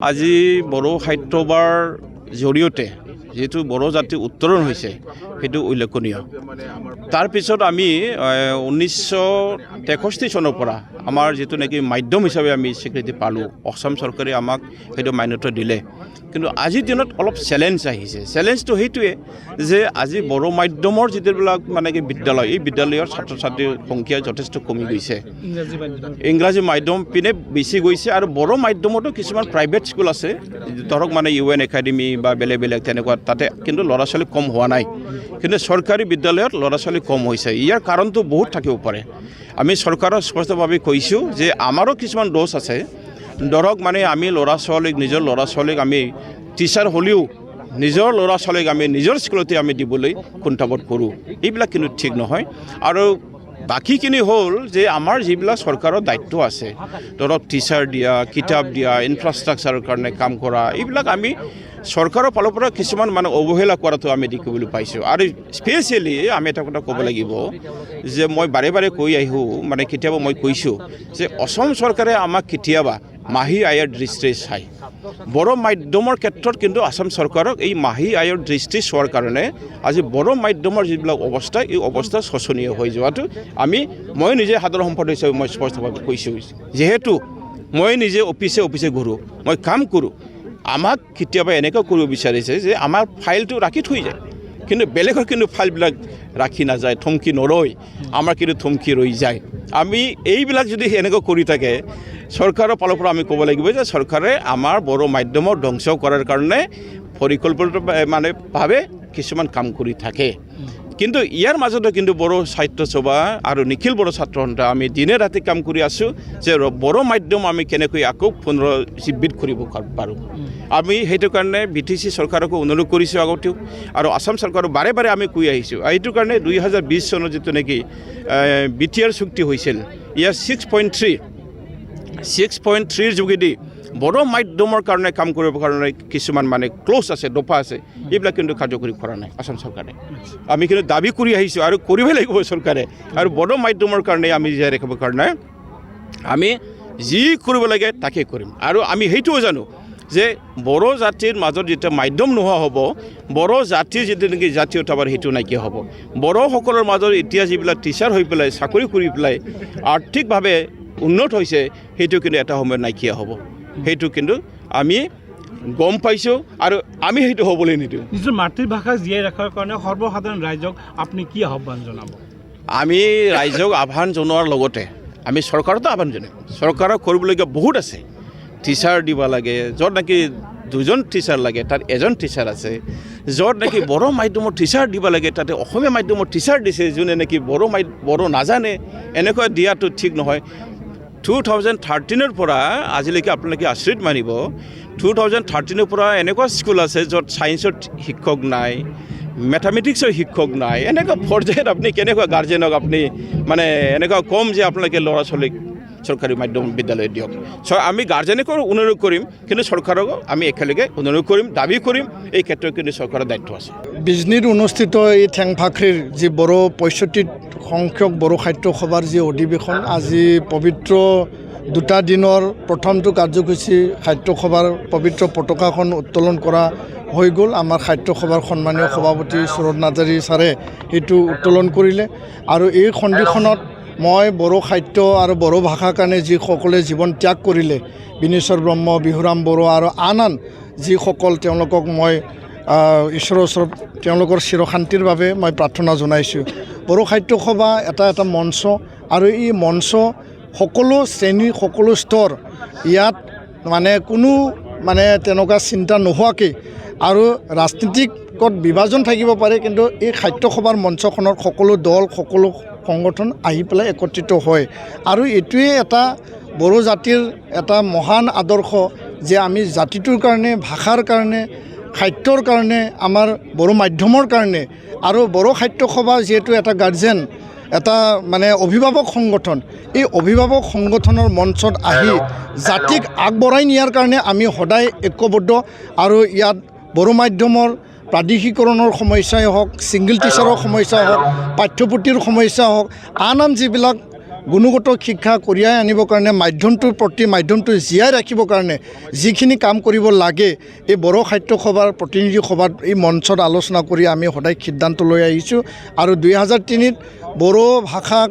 আজি বড়ো সাহিত্যবাৰ জৰিয়তে যেটো বড়ো জাতি উত্তৰণ হৈছে সেইটো উল্লেখনীয়। তাৰ পিছত আমি 1963 চনৰ পৰা আমাৰ যেটো নেকি মাধ্যম হিচাপে আমি স্বীকৃতি পালোঁ, অসম চৰকাৰে আমাক সেইটো মান্যতা দিলে। কিন্তু আজিৰ দিনত অলপ চ্যালেঞ্জ আহিছে। চ্যালেঞ্জটো সেইটোৱে যে আজি বড়ো মাধ্যমৰ যিবিলাক মানে কি বিদ্যালয়, এই বিদ্যালয়ৰ ছাত্ৰ ছাত্ৰীৰ সংখ্যা যথেষ্ট কমি গৈছে। ইংৰাজী মাধ্যম পিনে বেছি গৈছে আৰু বড়ো মাধ্যমতো কিছুমান প্ৰাইভেট স্কুল আছে, ধৰক মানে UN একাডেমি বা বেলেগ বেলেগ তেনেকুৱা, তাতে কিন্তু ল'ৰা ছোৱালী কম হোৱা নাই। কিন্তু চৰকাৰী বিদ্যালয়ত ল'ৰা ছোৱালী কম হৈছে। ইয়াৰ কাৰণটো বহুত থাকিব পাৰে। আমি চৰকাৰক স্পষ্টভাৱে কৈছোঁ যে আমাৰো কিছুমান দোষ আছে। ধৰক মানে আমি ল'ৰা ছোৱালীক, নিজৰ ল'ৰা ছোৱালীক আমি টিচাৰ হ'লেও নিজৰ ল'ৰা ছোৱালীক আমি নিজৰ স্কুলতে আমি দিবলৈ কুণ্ঠাবোধ কৰোঁ। এইবিলাক কিন্তু ঠিক নহয়। আৰু বাকীখিনি হ'ল যে আমাৰ যিবিলাক চৰকাৰৰ দায়িত্ব আছে, ধৰক টিচাৰ দিয়া, কিতাপ দিয়া, ইনফ্ৰাষ্ট্ৰাকচাৰৰ কাৰণে কাম কৰা, এইবিলাক আমি চৰকাৰৰ ফালৰ পৰা কিছুমান মানে অৱহেলা কৰাটো আমি দেখিবলৈ পাইছোঁ। আৰু স্পেচিয়েলি আমি এটা কথা ক'ব লাগিব যে মই বাৰে বাৰে কৈ আহোঁ, মানে কেতিয়াবা মই কৈছোঁ যে অসম চৰকাৰে আমাক কেতিয়াবা মাহী আয়ৰ দৃষ্টিৰে চায়। বড়ো মাধ্যমৰ ক্ষেত্ৰত কিন্তু আসাম চৰকাৰক এই মাহী আয়ৰ দৃষ্টি চোৱাৰ কাৰণে আজি বড়ো মাধ্যমৰ যিবিলাক অৱস্থা, এই অৱস্থা শোচনীয় হৈ যোৱাটো মই নিজে সাধাৰণ সম্পাদক হিচাপে মই স্পষ্টভাৱে কৈছোঁ। যিহেতু মই নিজে অফিচে ঘূৰোঁ, মই কাম কৰোঁ, আমাক কেতিয়াবা এনেকুৱা কৰিব বিচাৰিছে যে আমাৰ ফাইলটো ৰাখি থৈ যায়, কিন্তু বেলেগৰ কিন্তু ফাইলবিলাক ৰাখি নাযায়, থমকি নৰয়। আমাৰ কিন্তু থমকি ৰৈ যায়। আমি এইবিলাক যদি এনেকুৱা কৰি থাকে, চৰকাৰৰ ফালৰ পৰা আমি ক'ব লাগিব যে চৰকাৰে আমাৰ বড়ো মাধ্যমৰ ধ্বংস কৰাৰ কাৰণে পৰিকল্পিত মানে ভাৱে কিছুমান কাম কৰি থাকে। কিন্তু ইয়াৰ মাজতে কিন্তু বড়ো সাহিত্য সভা আৰু নিখিল বড়ো ছাত্ৰ সন্থা আমি দিনে ৰাতি কাম কৰি আছোঁ যে বড়ো মাধ্যম আমি কেনেকৈ আকৌ পুনৰুজ্জীৱিত কৰিব পাৰোঁ। আমি সেইটো কাৰণে BTC চৰকাৰকো অনুৰোধ কৰিছোঁ আগতেও, আৰু আসাম চৰকাৰক বাৰে বাৰে আমি কৈ আহিছোঁ। এইটো কাৰণে 2020 চনত যিটো নেকি BTR চুক্তি হৈছিল, ইয়াৰ 6.3ৰ যোগেদি বড়ো মাধ্যমৰ কাৰণে কাম কৰিবৰ কাৰণে কিছুমান মানে ক্লজ আছে, দফা আছে, এইবিলাক কিন্তু কাৰ্যকৰী কৰা নাই আসাম চৰকাৰে। আমি কিন্তু দাবী কৰি আহিছোঁ আৰু কৰিবই লাগিব চৰকাৰে। আৰু বড়ো মাধ্যমৰ কাৰণে আমি জীয়াই ৰাখিবৰ কাৰণে আমি যি কৰিব লাগে তাকে কৰিম। আৰু আমি সেইটোও জানো যে বড়ো জাতিৰ মাজত যেতিয়া মাধ্যম নোহোৱা হ'ব, বড়ো জাতিৰ যিটো নেকি জাতীয়তাবাদ সেইটো নাইকিয়া হ'ব। বড়োসকলৰ মাজত এতিয়া যিবিলাক টিচাৰ হৈ পেলাই চাকৰি কৰি পেলাই আৰ্থিকভাৱে উন্নত হৈছে, সেইটো কিন্তু এটা সময়ত নাইকিয়া হ'ব। সেইটো কিন্তু আমি গম পাইছোঁ আৰু আমি সেইটো হ'বলৈ নিদিওঁ। নিজৰ মাতৃভাষা জীয়াই ৰখাৰ কাৰণে সৰ্বসাধাৰণ ৰাইজক আপুনি কি আহ্বান জনাব? আমি ৰাইজক আহ্বান জনোৱাৰ লগতে আমি চৰকাৰতো আহ্বান জনাম। চৰকাৰক কৰিবলগীয়া বহুত আছে। টিচাৰ দিব লাগে, য'ত নেকি 2জন টিচাৰ লাগে তাত 1জন টিচাৰ আছে। য'ত নেকি বড়ো মাধ্যমৰ টিচাৰ দিব লাগে তাতে অসমীয়া মাধ্যমৰ টিচাৰ দিছে, যোনে নেকি বড়ো নাজানে। এনেকুৱা দিয়াটো ঠিক নহয়। 2013ৰ পৰা আজিলৈকে আপোনালোকে আচৰিত মানিব, 2013ৰ পৰা এনেকুৱা স্কুল আছে য'ত ছায়েন্সৰ শিক্ষক নাই, মেথামেটিক্সৰ শিক্ষক নাই। এনেকুৱা পৰ্যায়ত আপুনি কেনেকুৱা গাৰ্জেনক আপুনি মানে এনেকুৱা কম যে আপোনালোকে ল'ৰা ছোৱালীক চৰকাৰী মাধ্যম বিদ্যালয় দিয়ক। আমি গাৰ্জেনকো অনুৰোধ কৰিম, কিন্তু চৰকাৰকো আমি একেলগে অনুৰোধ কৰিম, দাবী কৰিম। এই ক্ষেত্ৰত কিন্তু চৰকাৰৰ দায়িত্ব আছে। বিজনীত অনুষ্ঠিত এই ঠেংফাখৰিৰ যি বড়ো 65 সংখ্যক বড়ো সাহিত্য সভাৰ যি অধিৱেশন, আজি পবিত্ৰ 2টা দিনৰ প্ৰথমটো কাৰ্যসূচী সাহিত্য সভাৰ পবিত্ৰ পতাকাখন উত্তোলন কৰা হৈ গ'ল। আমাৰ সাহিত্য সভাৰ সন্মানীয় সভাপতি সুৰদ নাৰ্জাৰী ছাৰে সেইটো উত্তোলন কৰিলে। আৰু এই সন্ধিখনত মই বড়ো সাহিত্য আৰু বড়ো ভাষাৰ কাৰণে যিসকলে জীৱন ত্যাগ কৰিলে, বিনেশ্বৰ ব্ৰহ্ম, বিহুৰাম বড়ো আৰু আন যিসকল, তেওঁলোকক মই ঈশ্বৰৰ ওচৰত তেওঁলোকৰ চিৰশান্তিৰ বাবে মই প্ৰাৰ্থনা জনাইছোঁ। বড়ো সাহিত্য সভা এটা মঞ্চ, আৰু এই মঞ্চ সকলো শ্ৰেণী, সকলো স্তৰ, ইয়াত মানে কোনো মানে তেনেকুৱা চিন্তা নোহোৱাকৈ, আৰু ৰাজনীতিকত বিভাজন থাকিব পাৰে, কিন্তু এই সাহিত্য সভাৰ মঞ্চখনত সকলো দল, সকলো সংগঠন আহি পেলাই একত্ৰিত হয়। আৰু এইটোৱে এটা বড়ো জাতিৰ এটা মহান আদৰ্শ যে আমি জাতিটোৰ কাৰণে, ভাষাৰ কাৰণে, সাহিত্যৰ কাৰণে, আমাৰ বড়ো মাধ্যমৰ কাৰণে, আৰু বড়ো সাহিত্য সভা যিহেতু এটা গাৰ্জেন, এটা মানে অভিভাৱক সংগঠন, এই অভিভাৱক সংগঠনৰ মঞ্চত আহি জাতিক আগবঢ়াই নিয়াৰ কাৰণে আমি সদায় ঐক্যবদ্ধ। আৰু ইয়াত বড়ো মাধ্যমৰ প্ৰাদেশিকৰণৰ সমস্যাই হওক, ছিংগল টিচাৰৰ সমস্যা হওক, পাঠ্যপুথিৰ সমস্যা হওক, আন যিবিলাক গুণগত শিক্ষা কঢ়িয়াই আনিবৰ কাৰণে মাধ্যমটোৰ প্ৰতি মাধ্যমটো জীয়াই ৰাখিবৰ কাৰণে যিখিনি কাম কৰিব লাগে এই বড়ো সাহিত্য সভাৰ প্ৰতিনিধি সভাত এই মঞ্চত আলোচনা কৰি আমি সদায় সিদ্ধান্ত লৈ আহিছোঁ আৰু 2003 বড়ো ভাষাক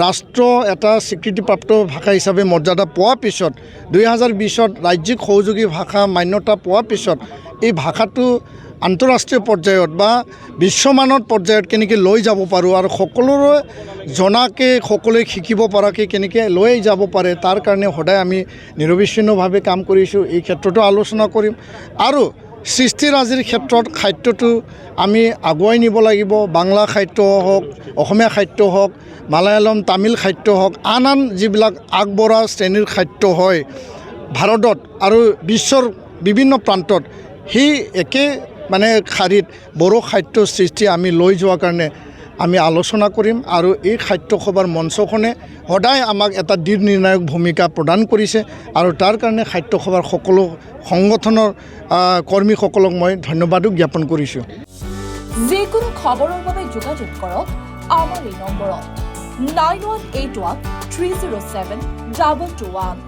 ৰাষ্ট্ৰ এটা স্বীকৃতিপ্ৰাপ্ত ভাষা হিচাপে মৰ্যাদা পোৱাৰ পিছত 2020 ৰাজ্যিক সহযোগী ভাষা মান্যতা পোৱাৰ পিছত এই ভাষাটো আন্তঃৰাষ্ট্ৰীয় পৰ্যায়ত বা বিশ্বমানৰ পৰ্যায়ত কেনেকৈ লৈ যাব পাৰোঁ আৰু সকলোৰে জনাকৈ সকলোৱে শিকিব পৰাকৈ কেনেকৈ লৈ যাব পাৰে তাৰ কাৰণে সদায় আমি নিৰবিচ্ছিন্নভাৱে কাম কৰিছোঁ। এই ক্ষেত্ৰতো আলোচনা কৰিম আৰু সৃষ্টিৰাজিৰ ক্ষেত্ৰত সাহিত্যটো আমি আগুৱাই নিব লাগিব। বাংলা সাহিত্য হওক, অসমীয়া সাহিত্য হওক, মালায়ালম তামিল সাহিত্য হওক, আন যিবিলাক আগবঢ়া শ্ৰেণীৰ সাহিত্য হয় ভাৰতত আৰু বিশ্বৰ বিভিন্ন প্ৰান্তত সেই একে শাৰীত বড়ো সাহিত্য সৃষ্টি আমি লৈ যোৱাৰ কাৰণে আমি আলোচনা কৰিম আৰু এই সাহিত্য সভাৰ মঞ্চখনে সদায় আমাক এটা দৃঢ় নিৰ্ণায়ক ভূমিকা প্ৰদান কৰিছে আৰু তাৰ কাৰণে সাহিত্য সভাৰ সকলো সংগঠনৰ কৰ্মীসকলক মই ধন্যবাদো জ্ঞাপন কৰিছোঁ। যিকোনো খবৰৰ বাবে যোগাযোগ কৰক আমাৰ এই নম্বৰত 9181 307 2221।